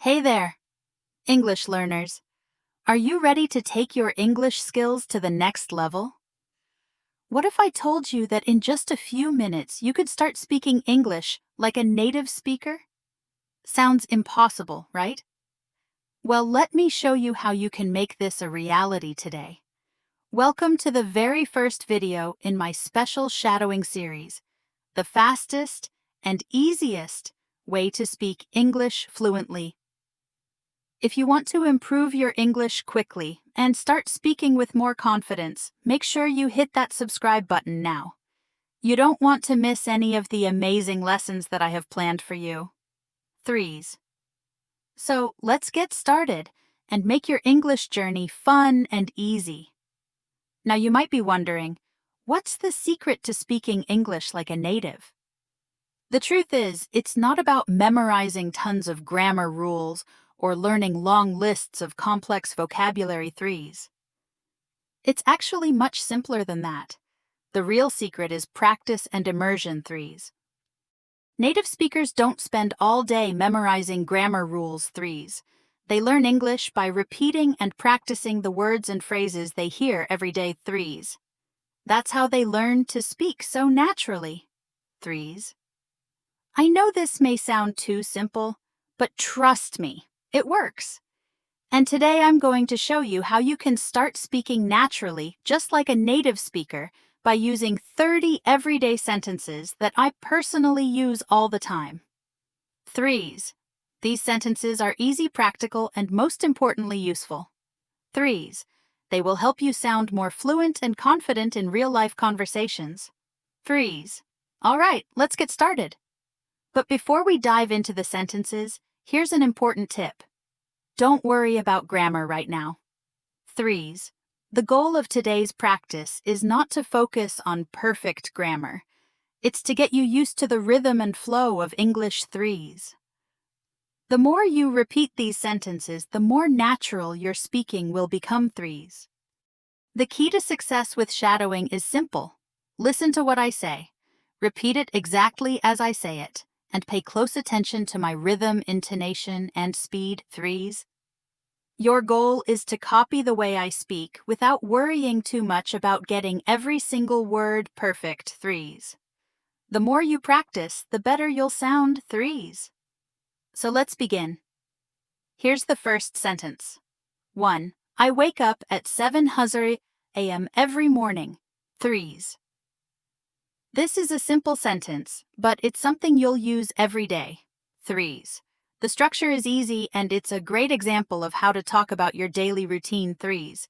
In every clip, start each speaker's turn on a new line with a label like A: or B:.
A: Hey there, English learners. Are you ready to take your English skills to the next level? What if I told you that in just a few minutes you could start speaking English like a native speaker? Sounds impossible, right? Well, let me show you how you can make this a reality today. Welcome to the very first video in my special shadowing series, the fastest and easiest way to speak English fluently. If you want to improve your English quickly and start speaking with more confidence, make sure you hit that subscribe button now. You don't want to miss any of the amazing lessons that I have planned for you. Threes. So let's get started and make your English journey fun and easy. Now you might be wondering, what's the secret to speaking English like a native? The truth is, it's not about memorizing tons of grammar rules or learning long lists of complex vocabulary threes. It's actually much simpler than that. The real secret is practice and immersion threes. Native speakers don't spend all day memorizing grammar rules threes. They learn English by repeating and practicing the words and phrases they hear every day threes. That's how they learn to speak so naturally threes. I know this may sound too simple, but trust me, it works. And today I'm going to show you how you can start speaking naturally, just like a native speaker, by using 30 everyday sentences that I personally use all the time. Threes. These sentences are easy, practical, and most importantly useful. Threes. They will help you sound more fluent and confident in real-life conversations. Threes. All right, let's get started. But before we dive into the sentences, here's an important tip. Don't worry about grammar right now. Threes. The goal of today's practice is not to focus on perfect grammar. It's to get you used to the rhythm and flow of English threes. The more you repeat these sentences, the more natural your speaking will become threes. The key to success with shadowing is simple. Listen to what I say. Repeat it exactly as I say it, and pay close attention to my rhythm, intonation, and speed threes. Your goal is to copy the way I speak without worrying too much about getting every single word perfect threes. The more you practice, the better you'll sound threes. So let's begin. Here's the first sentence. 1. I wake up at 7:00 a.m. every morning. Threes. This is a simple sentence, but it's something you'll use every day. Threes. The structure is easy and it's a great example of how to talk about your daily routine threes.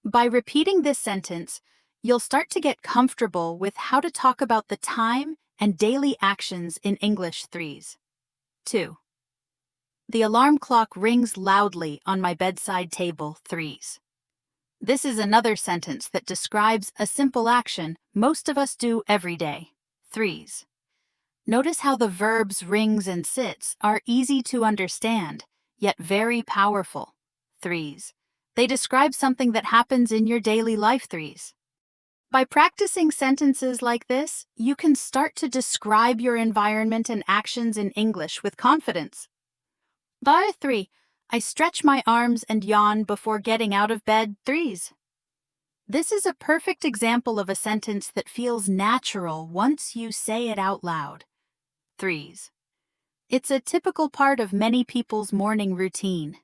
A: By repeating this sentence, you'll start to get comfortable with how to talk about the time and daily actions in English threes. 2. The alarm clock rings loudly on my bedside table threes. This is another sentence that describes a simple action most of us do every day. Threes. Notice how the verbs rings and sits are easy to understand, yet very powerful. Threes. They describe something that happens in your daily life threes. By practicing sentences like this, you can start to describe your environment and actions in English with confidence. Bar 3. I stretch my arms and yawn before getting out of bed threes. This is a perfect example of a sentence that feels natural once you say it out loud. Threes. It's a typical part of many people's morning routine.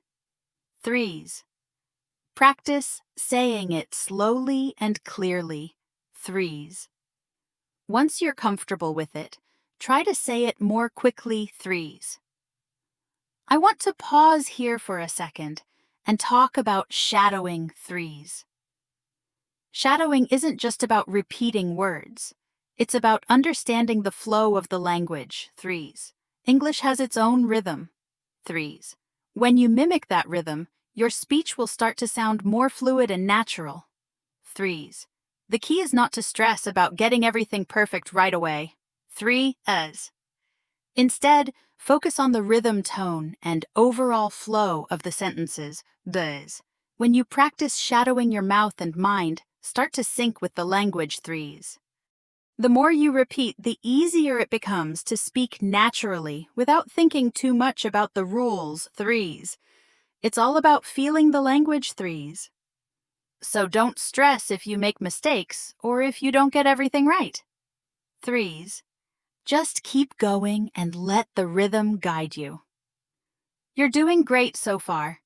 A: Threes. Practice saying it slowly and clearly. Threes. Once you're comfortable with it, try to say it more quickly. Threes. I want to pause here for a second and talk about shadowing threes. Shadowing isn't just about repeating words. It's about understanding the flow of the language threes. English has its own rhythm threes. When you mimic that rhythm, your speech will start to sound more fluid and natural threes. The key is not to stress about getting everything perfect right away. Instead, focus on the rhythm, tone, and overall flow of the sentences. When you practice shadowing your mouth and mind, start to sync with the language threes. The more you repeat, the easier it becomes to speak naturally without thinking too much about the rules. Threes. It's all about feeling the language. Threes. So don't stress if you make mistakes or if you don't get everything right. Threes. Just keep going and let the rhythm guide you. You're doing great so far.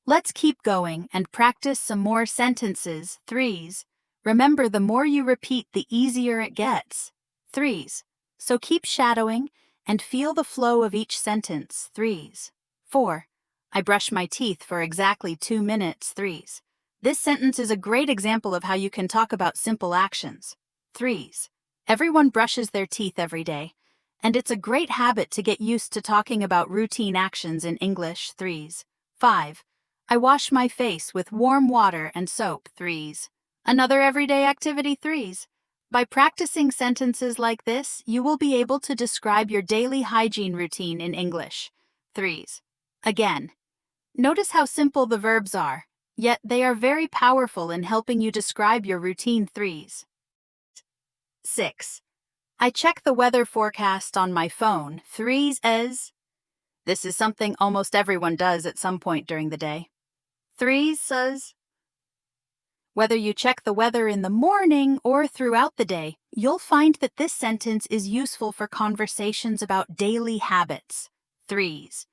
A: Let's keep going and practice some more sentences. Threes. Remember, the more you repeat, the easier it gets. Threes. So keep shadowing and feel the flow of each sentence. Threes. 4. I brush my teeth for exactly 2 minutes. Threes. This sentence is a great example of how you can talk about simple actions. Threes. Everyone brushes their teeth every day, and it's a great habit to get used to talking about routine actions in English. Threes. 5. I wash my face with warm water and soap. Threes. Another everyday activity. Threes. By practicing sentences like this, you will be able to describe your daily hygiene routine in English. Threes. Again, notice how simple the verbs are, yet they are very powerful in helping you describe your routine. Threes. 6. I check the weather forecast on my phone. Threes. This is something almost everyone does at some point during the day. Threes says. Whether you check the weather in the morning or throughout the day, you'll find that this sentence is useful for conversations about daily habits. Threes.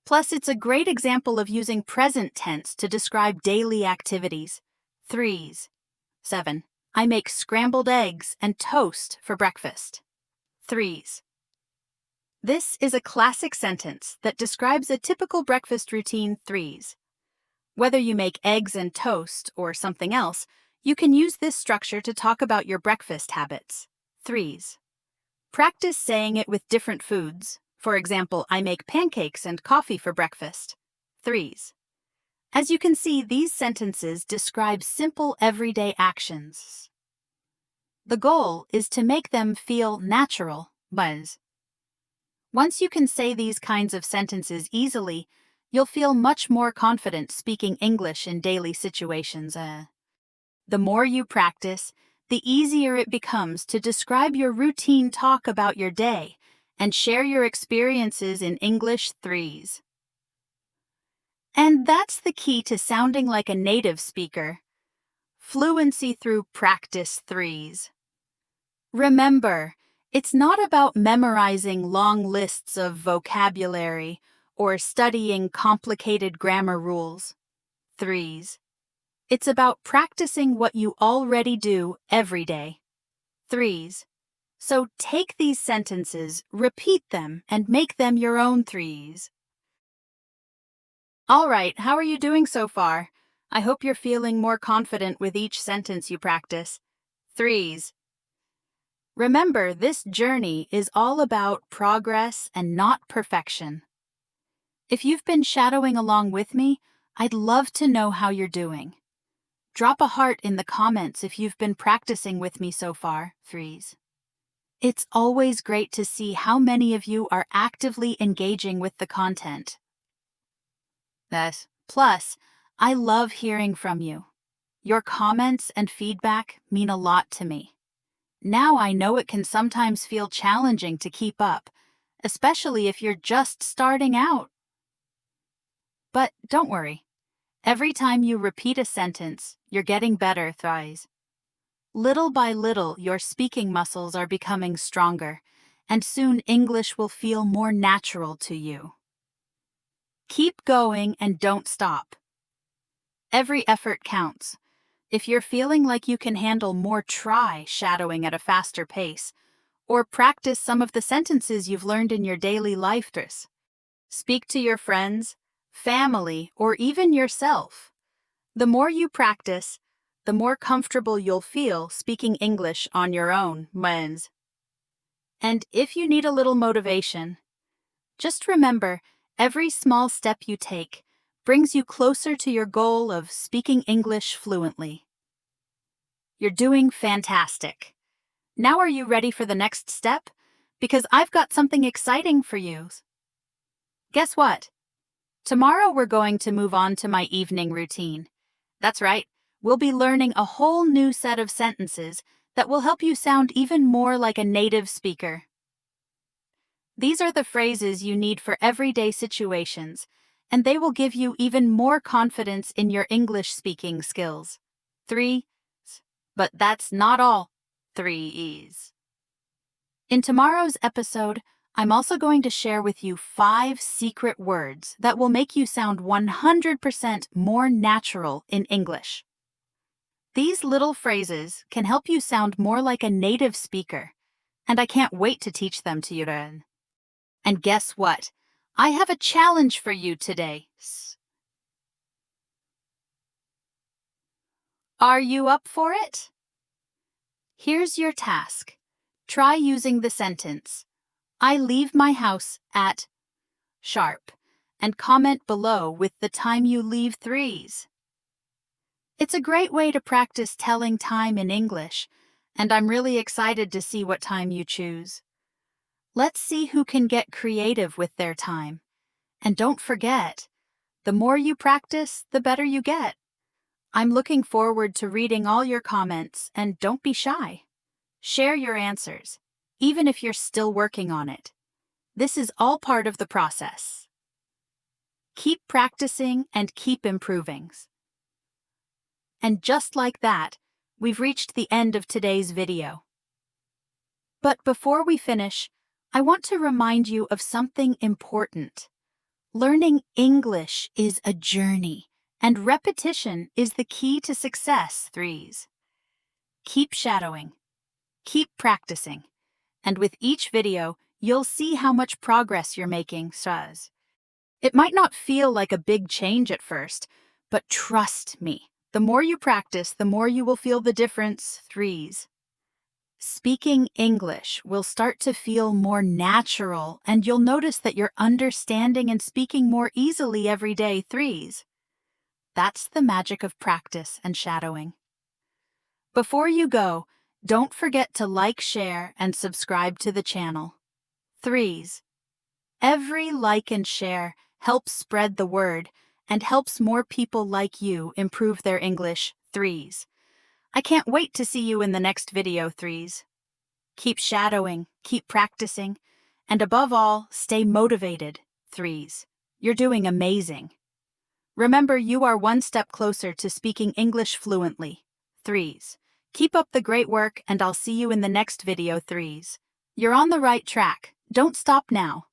A: Plus, it's a great example of using present tense to describe daily activities. Threes. 7. I make scrambled eggs and toast for breakfast. Threes. This is a classic sentence that describes a typical breakfast routine. Threes. Whether you make eggs and toast or something else, you can use this structure to talk about your breakfast habits. Threes. Practice saying it with different foods. For example, I make pancakes and coffee for breakfast. Threes. As you can see, these sentences describe simple everyday actions. The goal is to make them feel natural. Buzz. Once you can say these kinds of sentences easily, you'll feel much more confident speaking English in daily situations. The more you practice, the easier it becomes to describe your routine talk about your day and share your experiences in English. Threes. And that's the key to sounding like a native speaker. Fluency through practice. Threes. Remember, it's not about memorizing long lists of vocabulary or studying complicated grammar rules. Threes. It's about practicing what you already do every day. Threes. So take these sentences, repeat them, and make them your own. Threes. All right, how are you doing so far? I hope you're feeling more confident with each sentence you practice. Threes. Remember, this journey is all about progress and not perfection. If you've been shadowing along with me, I'd love to know how you're doing. Drop a heart in the comments if you've been practicing with me so far. Threes. It's always great to see how many of you are actively engaging with the content. Plus, I love hearing from you. Your comments and feedback mean a lot to me. Now I know it can sometimes feel challenging to keep up, especially if you're just starting out. But don't worry. Every time you repeat a sentence, you're getting better. Threes. Little by little, your speaking muscles are becoming stronger, and soon English will feel more natural to you. Keep going and don't stop. Every effort counts. If you're feeling like you can handle more, try shadowing at a faster pace, or practice some of the sentences you've learned in your daily life. Speak to your friends, family, or even yourself. The more you practice, the more comfortable you'll feel speaking English on your own. And if you need a little motivation, just remember, every small step you take brings you closer to your goal of speaking English fluently. You're doing fantastic. Now are you ready for the next step? Because I've got something exciting for you. Guess what? Tomorrow we're going to move on to my evening routine. That's right, we'll be learning a whole new set of sentences that will help you sound even more like a native speaker. These are the phrases you need for everyday situations, and they will give you even more confidence in your English speaking skills. 3. But that's not all. 3 E's. In tomorrow's episode, I'm also going to share with you 5 secret words that will make you sound 100% more natural in English. These little phrases can help you sound more like a native speaker, and I can't wait to teach them to you. And guess what? I have a challenge for you today. Are you up for it? Here's your task. Try using the sentence, I leave my house at sharp, and comment below with the time you leave 3's. It's a great way to practice telling time in English, and I'm really excited to see what time you choose. Let's see who can get creative with their time. And don't forget, the more you practice, the better you get. I'm looking forward to reading all your comments, and don't be shy. Share your answers, even if you're still working on it. This is all part of the process. Keep practicing and keep improving. And just like that, we've reached the end of today's video. But before we finish, I want to remind you of something important. Learning English is a journey, and repetition is the key to success. 3's. Keep shadowing. Keep practicing. And with each video, you'll see how much progress you're making. It might not feel like a big change at first, but trust me, the more you practice, the more you will feel the difference. 3's. Speaking English will start to feel more natural, and you'll notice that you're understanding and speaking more easily every day. 3's. That's the magic of practice and shadowing. Before you go, don't forget to like, share, and subscribe to the channel. 3's. Every like and share helps spread the word and helps more people like you improve their English. 3's. I can't wait to see you in the next video. 3's. Keep shadowing, keep practicing, and above all, stay motivated. 3's. You're doing amazing. Remember, you are one step closer to speaking English fluently. 3's. Keep up the great work, and I'll see you in the next video. 3's. You're on the right track. Don't stop now.